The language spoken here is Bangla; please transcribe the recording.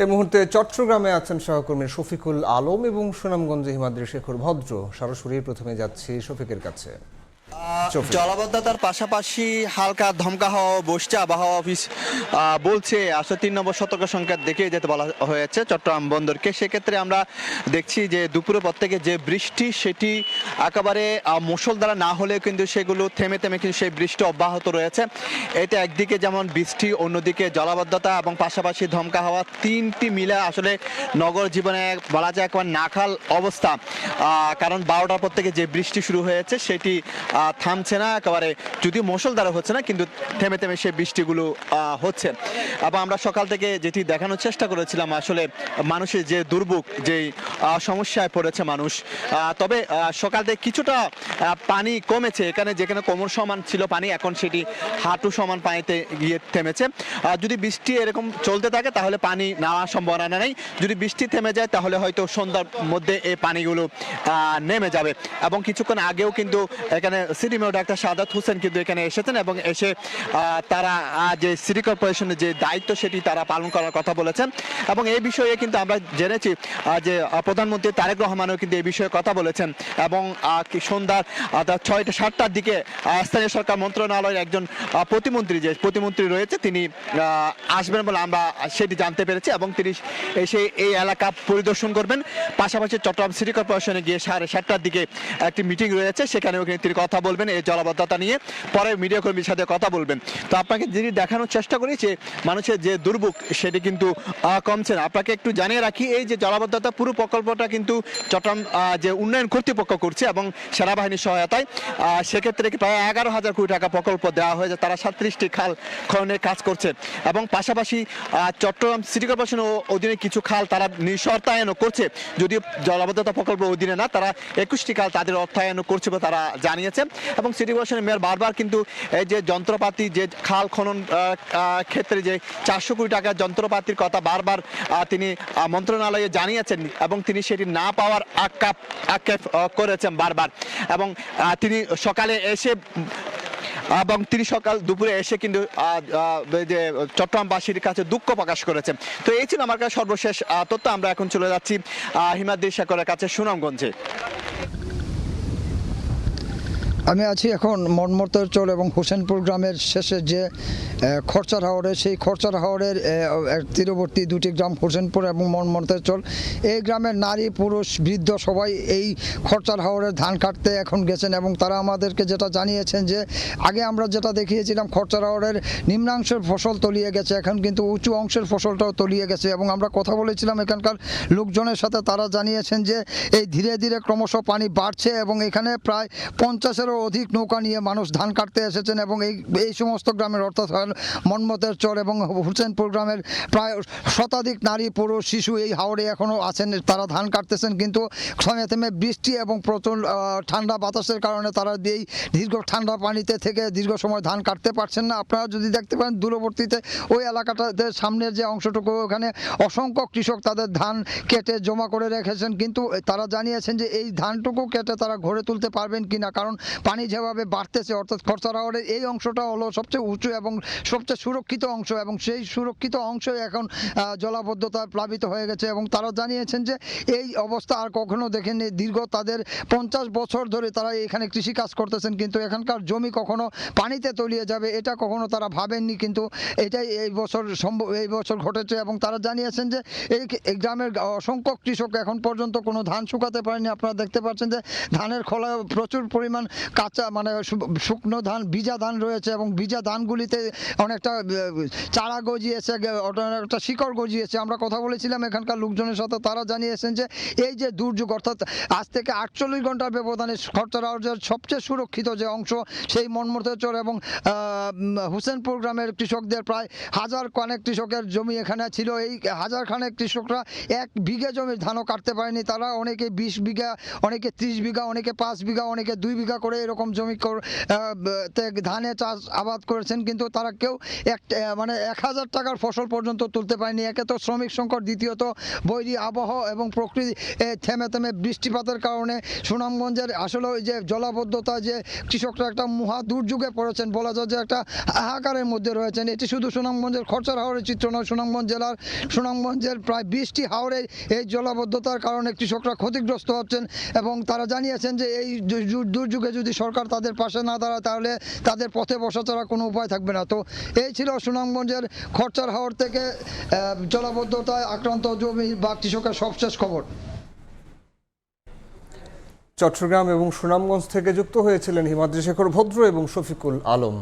এই মুহূর্তে চট্টগ্রামে আছেন সহকর্মী শফিকুল আলম এবং সুনামগঞ্জে হিমাদ্রি শেখর ভদ্র। সরাসরি প্রথমে যাচ্ছি শফিকের কাছে। জলাবদ্ধতার পাশাপাশি হালকা ধমকা হাওয়া বসছে। আবহাওয়া অফিস বলছে আসলে 3 নম্বর সতর্ক সংকেত দেখে যেতে বলা হয়েছে চট্টগ্রাম বন্দরকে। সেক্ষেত্রে আমরা দেখছি যে দুপুরের পর থেকে যে বৃষ্টি সেটি একেবারে মুষলধারা না হলেও কিন্তু সেগুলো থেমে থেমে কিন্তু সেই বৃষ্টি অব্যাহত রয়েছে। এটা একদিকে যেমন বৃষ্টি, অন্যদিকে জলাবদ্ধতা এবং পাশাপাশি ধমকা হাওয়া, তিনটি মিলে আসলে নগর জীবনে বলা যায় একবার নাখাল অবস্থা। কারণ 12টার পর থেকে যে বৃষ্টি শুরু হয়েছে সেটি থামছে না, একেবারে যদিও মুষলধারা হচ্ছে না কিন্তু থেমে থেমে সেই বৃষ্টিগুলো হচ্ছে। এবং আমরা সকাল থেকে যেটি দেখানোর চেষ্টা করেছিলাম আসলে মানুষের যে দুর্ভোগ, যে সমস্যায় পড়েছে মানুষ। তবে সকাল থেকে কিছুটা পানি কমেছে, এখানে যেখানে কোমর সমান ছিল পানি এখন সেটি হাঁটু সমান পানিতে গিয়ে থেমেছে। যদি বৃষ্টি এরকম চলতে থাকে তাহলে পানি নামার সম্ভাবনা নেই। যদি বৃষ্টি থেমে যায় তাহলে হয়তো সন্ধ্যার মধ্যে এই পানিগুলো নেমে যাবে। এবং কিছুক্ষণ আগেও কিন্তু এখানে city mayor doctor Sadat Hossain কিন্তু এখানে এসেছেন এবং এসে তারা যে সিটি কর্পোরেশনের যে দায়িত্ব সেটি তারা পালন করার কথা বলেছেন। এবং এই বিষয়ে কিন্তু আমরা জেনেছি যে প্রধানমন্ত্রী তারেক রহমানও কিন্তু এই বিষয়ে কথা বলেছেন। এবং সন্ধ্যার 6টা-7টার দিকে স্থানীয় সরকার মন্ত্রণালয়ের একজন প্রতিমন্ত্রী রয়েছে তিনি আসবেন বলে আমরা সেটি জানতে পেরেছি। এবং তিনি এসে এই এলাকা পরিদর্শন করবেন। পাশাপাশি চট্টগ্রাম সিটি কর্পোরেশনে গিয়ে 7:30টার দিকে একটি মিটিং রয়েছে, সেখানেও তিনি কথা বলবেন এই জলাবদ্ধতা নিয়ে। পরে মিডিয়া কর্মীর সাথে কথা বলবেন। তো আপনাকে যিনি দেখানোর চেষ্টা করেছে মানুষের যে দুর্ভোগ সেটি কিন্তু কমছে না। আপনাকে একটু জানিয়ে রাখি এই যে জলাবদ্ধতা পুরো প্রকল্পটা কিন্তু চট্টগ্রাম যে উন্নয়ন কর্তৃপক্ষ করছে এবং সেনাবাহিনীর সহায়তায়। সেক্ষেত্রে প্রায় 11,000 কোটি টাকা প্রকল্প দেওয়া হয়েছে। তারা 37টি খাল খননের কাজ করছে। এবং পাশাপাশি চট্টগ্রাম সিটি কর্পোরেশনের অধীনে কিছু খাল তারা নিঃশর্তায়নও করছে, যদিও জলাবদ্ধতা প্রকল্প অধীনে না। তারা 21টি খাল তাদের অর্থায়ন করছে বলে তারা জানিয়েছে। এবং সিটি কর্পোরেশনের মেয়র বারবার কিন্তু এই যে যন্ত্রপাতি, যে খাল খনন ক্ষেত্রে যে 400 কোটি টাকার যন্ত্রপাতির কথা বারবার তিনি মন্ত্রণালয়ে জানিয়েছেন এবং তিনি সেটি না পাওয়ার আক্ষেপ করেছেন বারবার। এবং তিনি সকালে এসে দুপুরে এসে কিন্তু যে চট্টগ্রামবাসীর কাছে দুঃখ প্রকাশ করেছেন। তো এই ছিল আমার কাছে সর্বশেষ তথ্য। আমরা এখন চলে যাচ্ছি হিমাদ্রি শেখরের কাছে সুনামগঞ্জে। আমি আছি এখন মনমর্তের চর এবং হোসেনপুর গ্রামের শেষে যে খরচার হাওড়ে, সেই খরচার হাওড়ের তীরবর্তী দুটি গ্রাম হোসেনপুর এবং মনমর্তের চর। এই গ্রামের নারী পুরুষ বৃদ্ধ সবাই এই খরচার হাওড়ের ধান কাটতে এখন গেছেন এবং তারা আমাদেরকে যেটা জানিয়েছেন যে আগে আমরা যেটা দেখিয়েছিলাম খরচার হাওড়ের নিম্নাংশের ফসল তলিয়ে গেছে, এখন কিন্তু উঁচু অংশের ফসলটাও তলিয়ে গেছে। এবং আমরা কথা বলেছিলাম এখানকার লোকজনের সাথে, তারা জানিয়েছেন যে এই ধীরে ধীরে ক্রমশ পানি বাড়ছে এবং এখানে প্রায় 50-এরও অধিক নৌকা নিয়ে মানুষ ধান কাটতে এসেছেন। এবং এই সমস্ত গ্রামের অর্থাৎ মনমতের চর এবং হোসেনপুর গ্রামের প্রায় শতাধিক নারী পুরুষ শিশু এই হাওড়ে এখনও আছেন, তারা ধান কাটতেছেন। কিন্তু থেমে থেমে বৃষ্টি এবং প্রচুর ঠান্ডা বাতাসের কারণে তারা এই দীর্ঘ ঠান্ডা পানিতে থেকে দীর্ঘ সময় ধান কাটতে পারছেন না। আপনারা যদি দেখতে পারেন দূরবর্তীতে ওই এলাকাটাতে সামনের যে অংশটুকু, ওখানে অসংখ্য কৃষক তাদের ধান কেটে জমা করে রেখেছেন, কিন্তু তারা জানিয়েছেন যে এই ধানটুকু কেটে তারা ঘরে তুলতে পারবেন কিনা, কারণ পানি যেভাবে বাড়তেছে। অর্থাৎ খরচার হাওরের এই অংশটা হলো সবচেয়ে উঁচু এবং সবচেয়ে সুরক্ষিত অংশ এবং সেই সুরক্ষিত অংশই এখন জলাবদ্ধতায় প্লাবিত হয়ে গেছে। এবং তারা জানিয়েছেন যে এই অবস্থা আর কখনো দেখেনি। দীর্ঘ তাদের 50 বছর ধরে তারা এখানে কৃষিকাজ করতেছেন, কিন্তু এখানকার জমি কখনো পানিতে তলিয়ে যাবে এটা কখনো তারা ভাবেননি, কিন্তু এটাই এই বছর ঘটেছে। এবং তারা জানিয়েছেন যে এই গ্রামের অসংখ্য কৃষক এখন পর্যন্ত কোনো ধান শুকাতে পারেনি। আপনারা দেখতে পাচ্ছেন যে ধানের খোলা প্রচুর পরিমাণ কাঁচা শুকনো ধান, ভিজা ধান রয়েছে এবং ভিজা ধানগুলিতে অনেকটা চারা গজিয়েছে, একটা শিকড় গজিয়েছে। আমরা কথা বলেছিলাম এখানকার লোকজনের সাথে, তারা জানিয়েছেন যে এই যে দুর্যোগ, অর্থাৎ আজ থেকে 48 ঘন্টার ব্যবধানে খরচার হাওরের সবচেয়ে সুরক্ষিত যে অংশ সেই মনমর্তের চর এবং হোসেনপুর গ্রামের কৃষকদের প্রায় 1000 খানেক কৃষকের জমি এখানে ছিল। এই 1000 খানেক কৃষকরা 1 বিঘা জমির ধানও কাটতে পারেনি। তারা অনেকে 20 বিঘা, অনেকে 30 বিঘা, অনেকে 5 বিঘা, অনেকে 2 বিঘা করে এরকম জমি ধানে চাষ আবাদ করেছেন, কিন্তু তারা কেউ মানে 1000 টাকার ফসল পর্যন্ত তুলতে পারেনি। একে তো শ্রমিক সংকট, দ্বিতীয়ত বৈরী আবহাওয়া এবং প্রকৃতি থেমে থেমে বৃষ্টিপাতের কারণে সুনামগঞ্জের আসলে ওই যে জলাবদ্ধতা, যে কৃষকরা একটা মহা দুর্যোগে পড়েছেন, বলা যায় যে একটা হাহাকারের মধ্যে রয়েছেন। এটি শুধু সুনামগঞ্জের খরচার হাওরের চিত্র নয়, সুনামগঞ্জের প্রায় 20টি হাওরে এই জলাবদ্ধতার কারণে কৃষকরা ক্ষতিগ্রস্ত হচ্ছেন এবং তারা জানিয়েছেন যে এই দুর্যোগে যদি সরকার তাদের পাশে না দাঁড়ায় তাহলে তাদের পথে বসা ছাড়া কোনো উপায় থাকবে না। তো এই ছিল সুনামগঞ্জের খরচার হাওর থেকে জলাবদ্ধতায় আক্রান্ত জমি বা কৃষকের সবশেষ খবর। চট্টগ্রাম এবং সুনামগঞ্জ থেকে যুক্ত হয়েছিলেন হিমাদ্রি শেখর ভদ্র এবং শফিকুল আলম।